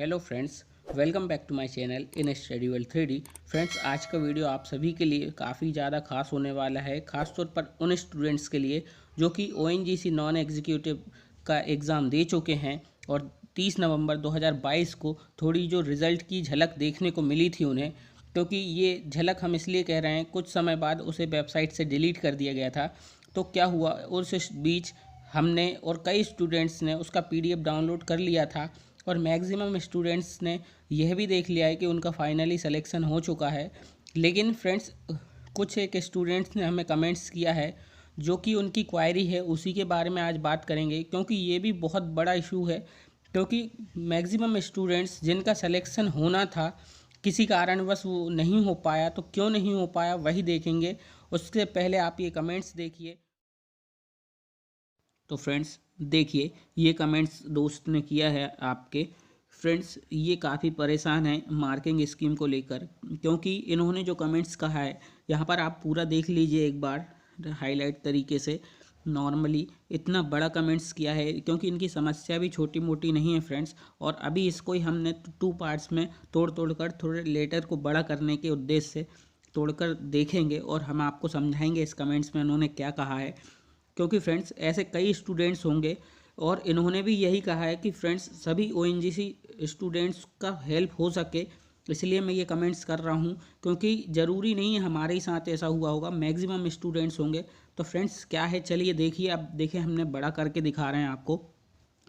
Hello friends, welcome back to my channel in study world 3D। Friends, आज का video आप सभी के लिए काफ़ी ज़्यादा खास होने वाला है, खास तौर पर उन स्टूडेंट्स के लिए जो कि ONGC नॉन एग्जीक्यूटिव का एग्ज़ाम दे चुके हैं और 30 नवंबर 2022 को थोड़ी जो रिज़ल्ट की झलक देखने को मिली थी उन्हें, क्योंकि ये झलक हम इसलिए कह रहे हैं कुछ समय बाद उसे वेबसाइट से डिलीट कर दिया गया था। तो क्या हुआ, उस बीच हमने और कई स्टूडेंट्स ने उसका PDF डाउनलोड कर लिया था और मैक्सिमम स्टूडेंट्स ने यह भी देख लिया है कि उनका फाइनली सिलेक्शन हो चुका है। लेकिन फ्रेंड्स, कुछ एक स्टूडेंट्स ने हमें कमेंट्स किया है जो कि उनकी क्वायरी है, उसी के बारे में आज बात करेंगे, क्योंकि ये भी बहुत बड़ा इशू है। क्योंकि मैक्सिमम स्टूडेंट्स जिनका सिलेक्शन होना था किसी कारणवश वो नहीं हो पाया, तो क्यों नहीं हो पाया वही देखेंगे। उससे पहले आप ये कमेंट्स देखिए। तो फ्रेंड्स देखिए, ये कमेंट्स दोस्त ने किया है आपके। फ्रेंड्स, ये काफ़ी परेशान है मार्किंग स्कीम को लेकर, क्योंकि इन्होंने जो कमेंट्स कहा है यहाँ पर आप पूरा देख लीजिए एक बार हाईलाइट तरीके से। नॉर्मली इतना बड़ा कमेंट्स किया है क्योंकि इनकी समस्या भी छोटी मोटी नहीं है फ्रेंड्स, और अभी इसको ही हमने 2 पार्ट्स में तोड़ कर थोड़े लेटर को बड़ा करने के उद्देश्य से तोड़कर देखेंगे और हम आपको समझाएंगे इस कमेंट्स में इन्होंने क्या कहा है। क्योंकि फ्रेंड्स ऐसे कई स्टूडेंट्स होंगे और इन्होंने भी यही कहा है कि फ्रेंड्स सभी ONGC स्टूडेंट्स का हेल्प हो सके, इसलिए मैं ये कमेंट्स कर रहा हूँ। क्योंकि ज़रूरी नहीं है हमारे ही साथ ऐसा हुआ होगा, मैक्सिमम स्टूडेंट्स होंगे। तो फ्रेंड्स क्या है, चलिए देखिए। अब देखिए, हमने बड़ा करके दिखा रहे हैं आपको।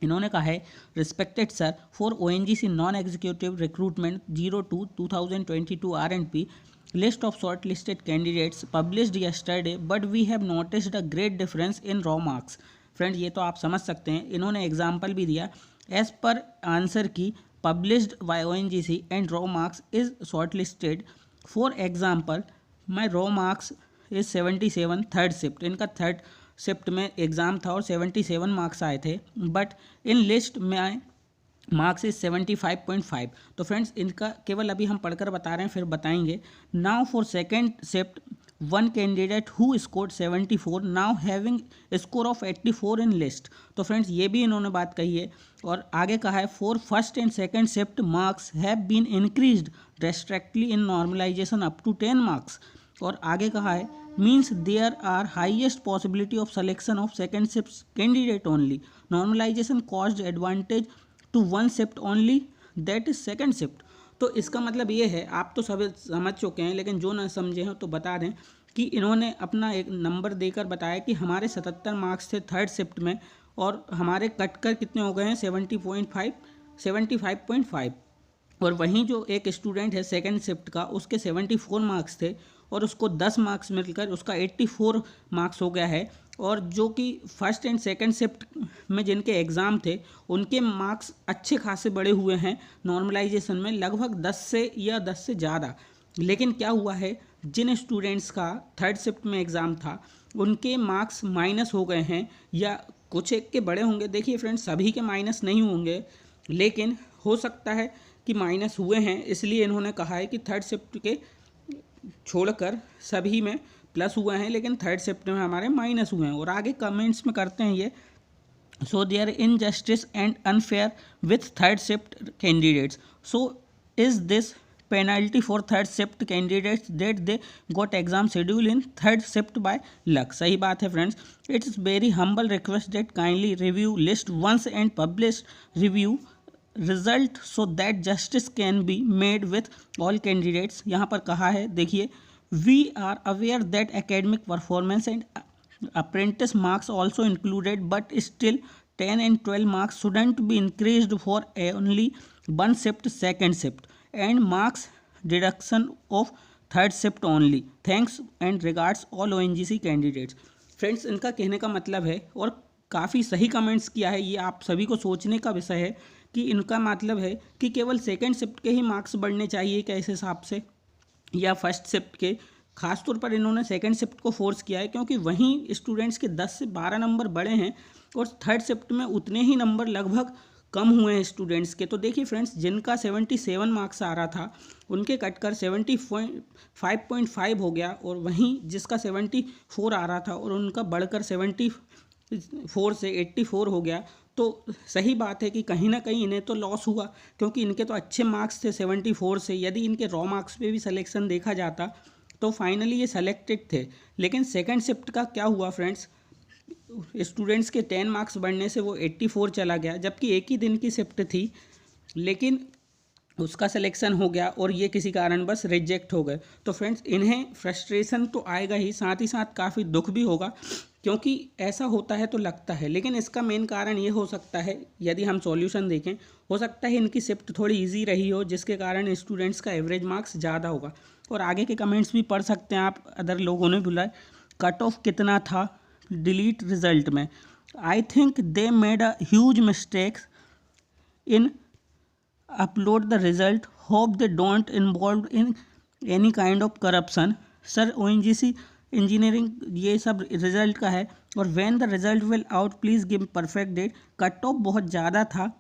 इन्होंने कहा है, respected sir, for ONGC non executive recruitment 02/2022 RNP list of shortlisted candidates published yesterday, but we have noticed a great difference in raw marks. Friend, ये तो आप समझ सकते हैं, इन्होंने एग्जाम्पल भी दिया। एज पर आंसर की published by ONGC and raw marks is shortlisted. For example, my raw marks is 77 third shift. इनका थर्ड शिफ्ट में एग्ज़ाम था और 77 मार्क्स आए थे, बट इन लिस्ट में मार्क्स इज 75.5। तो फ्रेंड्स, इनका केवल अभी हम पढ़कर बता रहे हैं, फिर बताएंगे। Now for second shift, one candidate who scored 74 now having score of 84 in list. तो फ्रेंड्स, ये भी इन्होंने बात कही है। और आगे कहा है, for first and second shift marks have been increased drastically in normalisation up to 10 marks. और आगे कहा है, means there are highest possibility of selection of second shift candidate only. Normalisation caused advantage to one shift only, that is second shift. तो इसका मतलब ये है, आप तो सब समझ चुके हैं, लेकिन जो ना समझे हैं तो बता दें कि इन्होंने अपना एक नंबर देकर बताया कि हमारे 77 मार्क्स थे थर्ड शिफ्ट में और हमारे कट कर कितने हो गए हैं 75.5। और वहीं जो एक स्टूडेंट है सेकेंड शिफ्ट का, उसके 74 मार्क्स थे और उसको 10 मार्क्स मिलकर उसका 84 मार्क्स हो गया है। और जो कि फर्स्ट एंड सेकंड शिफ्ट में जिनके एग्ज़ाम थे उनके मार्क्स अच्छे खासे बड़े हुए हैं नॉर्मलाइजेशन में, लगभग 10 से या 10 से ज़्यादा। लेकिन क्या हुआ है, जिन स्टूडेंट्स का थर्ड शिफ्ट में एग्ज़ाम था उनके मार्क्स माइनस हो गए हैं, या कुछ एक के बड़े होंगे। देखिए फ्रेंड्स, सभी के माइनस नहीं होंगे, लेकिन हो सकता है कि माइनस हुए हैं। इसलिए इन्होंने कहा है कि थर्ड शिफ्ट के छोड़कर सभी में प्लस हुए हैं, लेकिन थर्ड शिफ्ट में हमारे माइनस हुए हैं। और आगे कमेंट्स में करते हैं ये, so there injustice and unfair with third shift candidates, so is this penalty for third shift candidates that they got exam schedule in third shift by luck. सही बात है friends. It's very humble request that kindly review list once and publish review result so that justice can be made with all candidates. यहाँ पर कहा है, देखिए, we are aware that academic performance and apprentice marks also included, but still 10 and 12 marks shouldn't be increased for only one shift second shift and marks deduction of third shift only. Thanks and regards all ONGC candidates. Friends, इनका कहने का मतलब है, और काफ़ी सही comments किया है, ये आप सभी को सोचने का विषय है कि इनका मतलब है कि केवल सेकेंड शिफ्ट के ही मार्क्स बढ़ने चाहिए क्या इस हिसाब से, या फर्स्ट शिफ्ट के। खासतौर पर इन्होंने सेकेंड शिफ्ट को फोर्स किया है क्योंकि वहीं स्टूडेंट्स के 10 से 12 नंबर बड़े हैं और थर्ड शिफ्ट में उतने ही नंबर लगभग कम हुए हैं स्टूडेंट्स के। तो देखिए फ्रेंड्स, जिनका 77 मार्क्स आ रहा था उनके कट कर 75.5 हो गया, और वहीं जिसका 74 आ रहा था और उनका बढ़कर 74 से 84 हो गया। तो सही बात है कि कहीं ना कहीं इन्हें तो लॉस हुआ, क्योंकि इनके तो अच्छे मार्क्स थे 74 से। यदि इनके रॉ मार्क्स पे भी सिलेक्शन देखा जाता तो फाइनली ये सेलेक्टेड थे। लेकिन सेकंड शिफ्ट का क्या हुआ फ्रेंड्स, स्टूडेंट्स के 10 मार्क्स बढ़ने से वो 84 चला गया, जबकि एक ही दिन की शिफ्ट थी, लेकिन उसका सिलेक्शन हो गया और ये किसी कारण बस रिजेक्ट हो गए। तो फ्रेंड्स इन्हें फ्रस्ट्रेशन तो आएगा ही साथ काफ़ी दुख भी होगा, क्योंकि ऐसा होता है तो लगता है। लेकिन इसका मेन कारण ये हो सकता है, यदि हम सॉल्यूशन देखें, हो सकता है इनकी शिफ्ट थोड़ी इजी रही हो, जिसके कारण स्टूडेंट्स का एवरेज मार्क्स ज़्यादा होगा। और आगे के कमेंट्स भी पढ़ सकते हैं आप, अदर लोगों ने बुलाए कट ऑफ कितना था डिलीट रिजल्ट में। I think they made a huge mistakes in upload the result, hope they don't involve in any kind of corruption. Sir ONGC engineering ये सब रिजल्ट का है, और when the result will out please give perfect date. Cut off बहुत ज़्यादा था,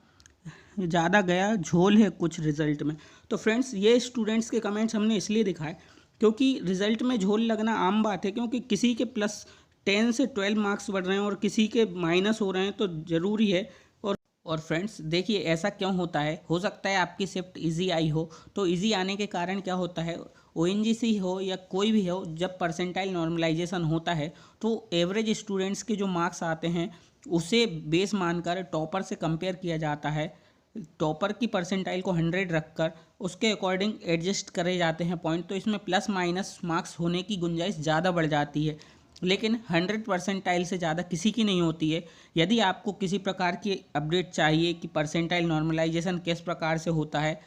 ज़्यादा गया, झोल है कुछ रिजल्ट में। तो फ्रेंड्स ये स्टूडेंट्स के कमेंट्स हमने इसलिए दिखाए क्योंकि रिजल्ट में झोल लगना आम बात है, क्योंकि किसी के +10 से 12 मार्क्स बढ़ रहे हैं और किसी के माइनस हो रहे हैं, तो ज़रूरी है। और फ्रेंड्स देखिए ऐसा क्यों होता है, हो सकता है आपकी शिफ्ट इजी आई हो, तो इजी आने के कारण क्या होता है, ONGC हो या कोई भी हो, जब परसेंटाइल नॉर्मलाइजेशन होता है तो एवरेज स्टूडेंट्स के जो मार्क्स आते हैं उसे बेस मानकर टॉपर से कंपेयर किया जाता है। टॉपर की परसेंटाइल को 100 रखकर उसके अकॉर्डिंग एडजस्ट करे जाते हैं पॉइंट, तो इसमें प्लस माइनस मार्क्स होने की गुंजाइश ज़्यादा बढ़ जाती है। लेकिन 100 परसेंटाइल से ज़्यादा किसी की नहीं होती है। यदि आपको किसी प्रकार की अपडेट चाहिए कि परसेंटाइल नॉर्मलाइजेशन किस प्रकार से होता है,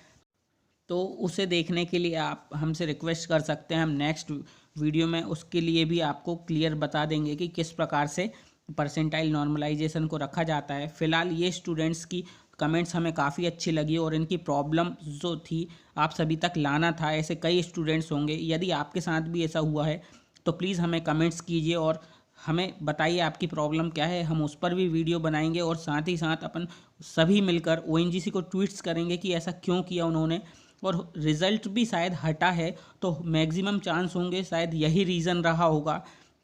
तो उसे देखने के लिए आप हमसे रिक्वेस्ट कर सकते हैं। हम नेक्स्ट वीडियो में उसके लिए भी आपको क्लियर बता देंगे कि किस प्रकार से परसेंटाइल नॉर्मलाइजेशन को रखा जाता है। फ़िलहाल ये स्टूडेंट्स की कमेंट्स हमें काफ़ी अच्छी लगी, और इनकी प्रॉब्लम जो थी आप सभी तक लाना था। ऐसे कई स्टूडेंट्स होंगे, यदि आपके साथ भी ऐसा हुआ है तो प्लीज़ हमें कमेंट्स कीजिए और हमें बताइए आपकी प्रॉब्लम क्या है। हम उस पर भी वीडियो बनाएंगे, और साथ ही साथ अपन सभी मिलकर ONGC को ट्वीट्स करेंगे कि ऐसा क्यों किया उन्होंने। और रिज़ल्ट भी शायद हटा है, तो मैक्सिमम चांस होंगे शायद यही रीज़न रहा होगा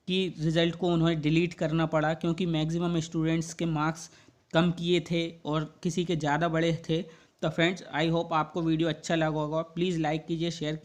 कि रिज़ल्ट को उन्हें डिलीट करना पड़ा, क्योंकि मैक्सिमम स्टूडेंट्स के मार्क्स कम किए थे और किसी के ज़्यादा बड़े थे। तो फ्रेंड्स आई होप आपको वीडियो अच्छा लगा होगा। प्लीज़ लाइक कीजिए, शेयर कीजिए।